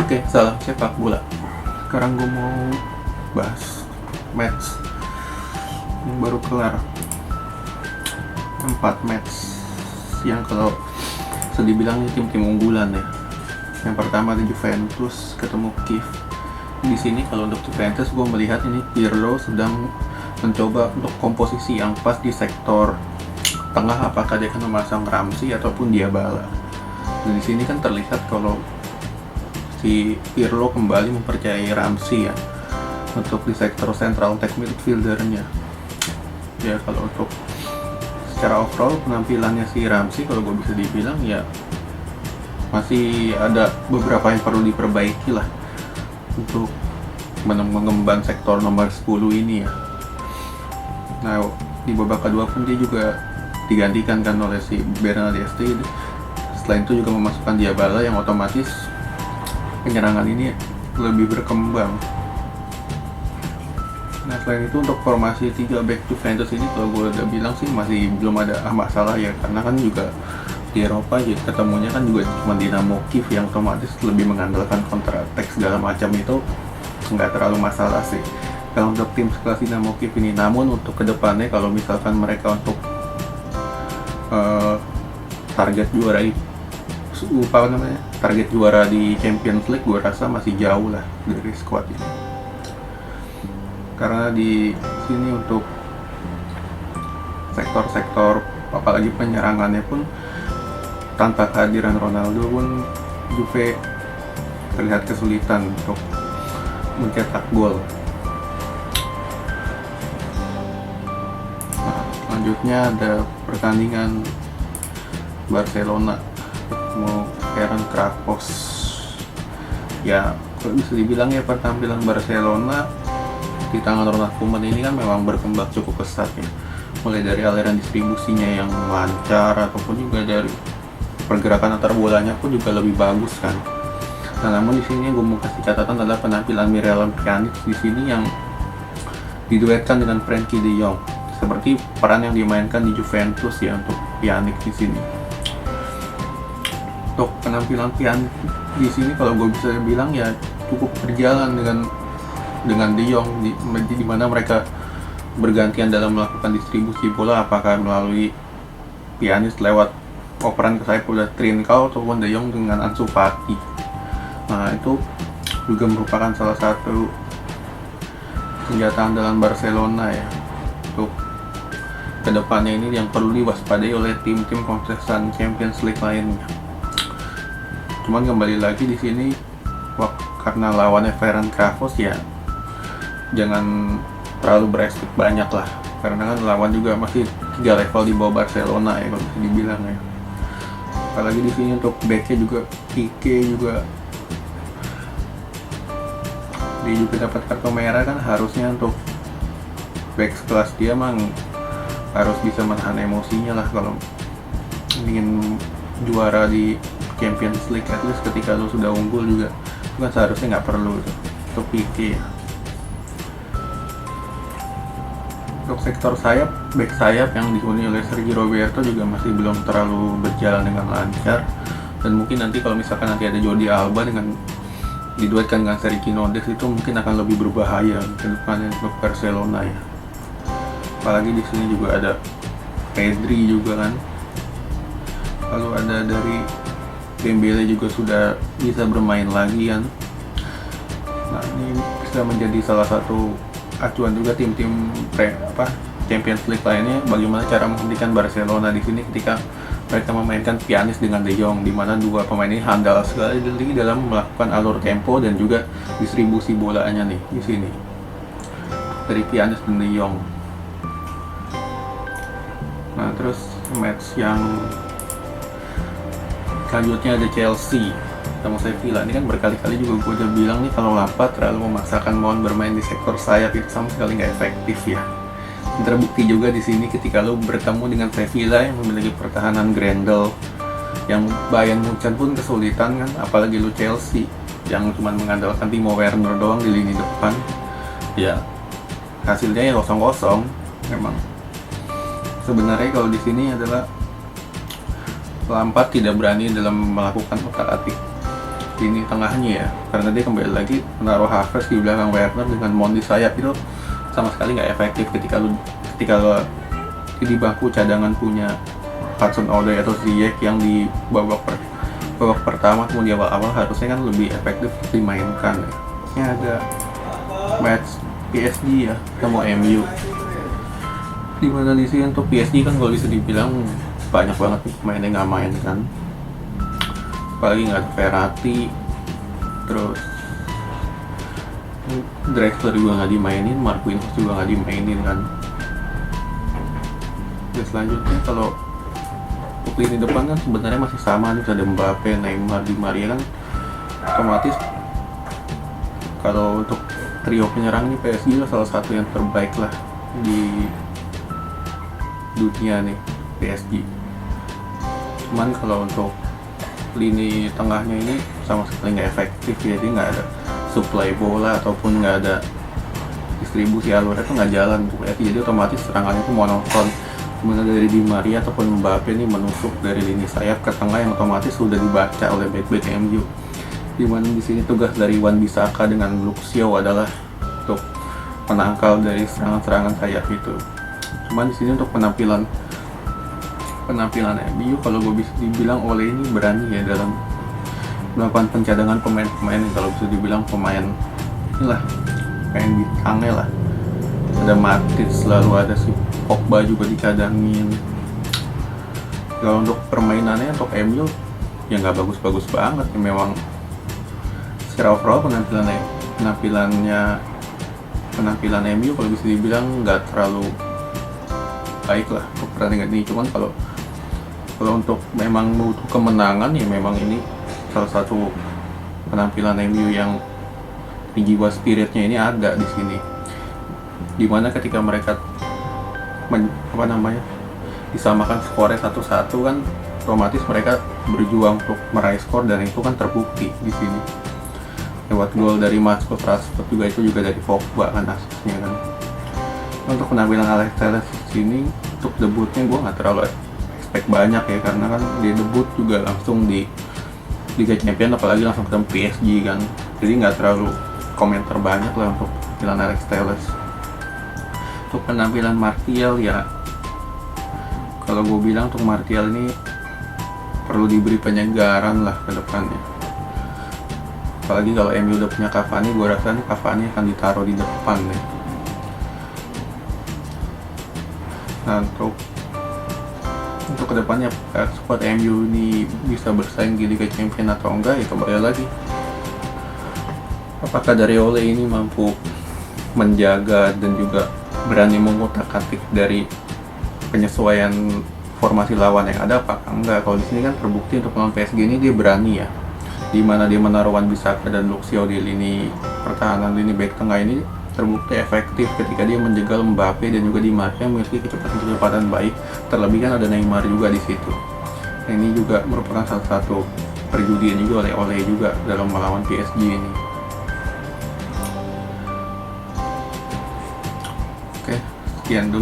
Oke, salam sepak bola. Sekarang gue mau bahas match yang baru kelar. 4 match yang kalau bisa dibilang ini tim-tim unggulan ya. Yang pertama ada Juventus ketemu Kiev. Di sini kalau untuk Juventus gue melihat ini Pirlo sedang mencoba untuk komposisi yang pas di sektor tengah, apakah dia akan memasang Ramsey ataupun Dybala. Dan di sini kan terlihat kalau si Pirlo kembali mempercayai Ramsey ya untuk di sektor central attack midfieldernya. Ya kalau untuk secara overall penampilannya si Ramsey kalau gue bisa dibilang ya masih ada beberapa yang perlu diperbaiki lah untuk mengemban sektor nomor 10 ini ya. Nah di babak kedua pun dia juga digantikan kan oleh si Bernardeschi. Selain itu juga memasukkan Dybala yang otomatis penyerangan ini lebih berkembang. Nah selain itu untuk formasi 3 back Juventus ini kalau gue udah bilang sih masih belum ada masalah ya, karena kan juga di Eropa ya ketemunya kan juga cuma Dinamo Kiev yang otomatis lebih mengandalkan counter attack segala macam, itu nggak terlalu masalah sih kalau untuk tim sekelas Dinamo Kiev ini. Namun untuk kedepannya kalau misalkan mereka untuk target juara target juara di Champions League, gue rasa masih jauh lah dari squad ini. Karena di sini untuk sektor-sektor apalagi penyerangannya pun tanpa kehadiran Ronaldo pun Juve terlihat kesulitan untuk mencetak gol. Nah, selanjutnya ada pertandingan Barcelona mau Ferenc Krafos. Ya kalau bisa dibilang ya penampilan Barcelona di tangan Ronald Koeman ini kan memang berkembang cukup pesat ya, mulai dari aliran distribusinya yang lancar ataupun juga dari pergerakan antar bolanya pun juga lebih bagus kan. Nah namun di sini gue mau kasih catatan adalah penampilan Miralem Pjanic di sini yang diduetkan dengan Frenkie de Jong, seperti peran yang dimainkan di Juventus ya untuk Pjanic di sini. Untuk penampilan Pjanic di sini kalau gue bisa bilang ya cukup berjalan dengan De Jong di mana mereka bergantian dalam melakukan distribusi bola, apakah melalui Pjanic lewat operan ke sayap oleh Trincao ataupun De Jong dengan Ansu Fati. Nah itu juga merupakan salah satu senjata andalan Barcelona ya untuk kedepannya ini yang perlu diwaspadai oleh tim-tim kontestan Champions League lainnya. Cuman kembali lagi di sini karena lawannya Ferenc Krafos ya jangan terlalu berekspek banyak lah, karena kan lawan juga masih 3 level di bawah Barcelona ya kalau bisa dibilang ya. Apalagi di sini untuk backnya juga Pique juga dia juga dapat kartu merah kan, harusnya untuk back sekelas dia mang harus bisa menahan emosinya lah kalau ingin juara di Champions League. At least ketika lu sudah unggul juga itu kan seharusnya nggak perlu untuk Pique ya. Untuk sektor sayap, back sayap yang dihuni oleh Sergio Roberto juga masih belum terlalu berjalan dengan lancar, dan mungkin nanti kalau misalkan nanti ada Jordi Alba dengan diduetkan dengan Sergio Nodes itu mungkin akan lebih berbahaya ke depannya untuk Barcelona ya. Apalagi di sini juga ada Pedri juga kan, lalu ada dari Dembele juga sudah bisa bermain lagi kan. Nah ini bisa menjadi salah satu acuan juga tim-tim Champions League lainnya bagaimana cara menghentikan Barcelona di sini ketika mereka memainkan Pjanic dengan De Jong, di mana dua pemain ini handal sekali dalam melakukan alur tempo dan juga distribusi bolanya nih di sini dari Pjanic dan De Jong. Nah terus match yang selanjutnya ada Chelsea sama Sevilla. Ini kan berkali-kali juga gue udah bilang nih kalau Lampard terlalu memaksakan Mount bermain di sektor sayap itu sama sekali nggak efektif ya. Terbukti juga di sini ketika lo bertemu dengan Sevilla yang memiliki pertahanan Grendel, yang Bayern Munchen pun kesulitan kan, apalagi lo Chelsea yang cuma mengandalkan Timo Werner doang di lini depan. Ya hasilnya ya 0-0 memang. Sebenarnya kalau di sini adalah Lampard tidak berani dalam melakukan otak-atik lini tengahnya ya, karena dia kembali lagi menaruh Havertz di belakang Werner dengan Mount di sayap. Itu sama sekali nggak efektif ketika lo di bangku cadangan punya Hudson-Odoi atau Ziyech yang di babak pertama atau di awal harusnya kan lebih efektif dimainkan ya. Ini ada match PSG ya ketemu MU, dimana di sini untuk PSG kan kalau bisa dibilang banyak banget pemain yang nggak main kan, apalagi nggak ada Verratti, terus Drexler juga nggak dimainin, Marquinhos juga nggak dimainin kan. Dan selanjutnya kalau untuk lini depan kan sebenarnya masih sama nih, ada Mbappe, Neymar, Di Maria kan. Otomatis kalau untuk trio penyerang ini PSG lah salah satu yang terbaik lah di dunia nih, PSG. Cuman kalau untuk lini tengahnya ini sama sekali nggak efektif, jadi nggak ada supply bola ataupun nggak ada distribusi alur, itu nggak jalan untuk PSG. Jadi otomatis serangannya itu monoton, dimana dari Di Maria ataupun Mbappe ini menusuk dari lini sayap ke tengah yang otomatis sudah dibaca oleh back MU. Dimana di sini tugas dari Wan-Bissaka dengan Luxio adalah untuk menangkal dari serangan-serangan sayap itu. Cuman di sini untuk penampilan MU, kalau gue bisa dibilang Ole ini berani ya dalam melakukan pencadangan pemain-pemain yang kalau bisa dibilang pemain bintangnya lah. Ada Matic, selalu ada si Pogba juga dicadangin. Kalau untuk permainannya untuk MU ya nggak bagus-bagus banget ya, memang secara overall penampilan MU kalau bisa dibilang nggak terlalu baik lah untuk pertandingan ini. Cuman kalau untuk memang butuh kemenangan ya memang ini salah satu penampilan MU yang jiwa spiritnya ini ada di sini. Dimana ketika mereka disamakan skornya 1-1 kan, otomatis mereka berjuang untuk meraih skor, dan itu kan terbukti di sini lewat gol dari Marcus Rashford, juga dari Pogba kan asisnya kan. Untuk penampilan Alex Telles di sini untuk debutnya gue nggak terlalu expect banyak ya, karena kan dia debut juga langsung di Liga Champions, apalagi langsung ketemu PSG kan, jadi nggak terlalu komentar banyak lah untuk penampilan Alex Telles. Untuk penampilan Martial ya, kalau gue bilang untuk Martial ini perlu diberi penyegaran lah ke depannya. Apalagi kalau MU udah punya Cavani, gue rasa nih Cavani akan ditaruh di depan nih. Nah untuk kedepannya squad MU ini bisa bersaing di Liga Champions atau enggak ya kembali lagi. Apakah dari Ole ini mampu menjaga dan juga berani mengutak-atik dari penyesuaian formasi lawan yang ada, apakah enggak. Kalau di sini kan terbukti untuk melawan PSG ini dia berani ya, dimana dia menaruh Wan-Bissaka dan Luxio di lini pertahanan, lini back tengah ini terbukti efektif ketika dia menjegal Mbappe dan juga Di Maria yang memiliki kecepatan baik. Terlebih kan ada Neymar juga di situ. Nah, ini juga merupakan salah satu perjudian juga oleh Ole juga dalam melawan PSG ini. Oke, sekian dulu.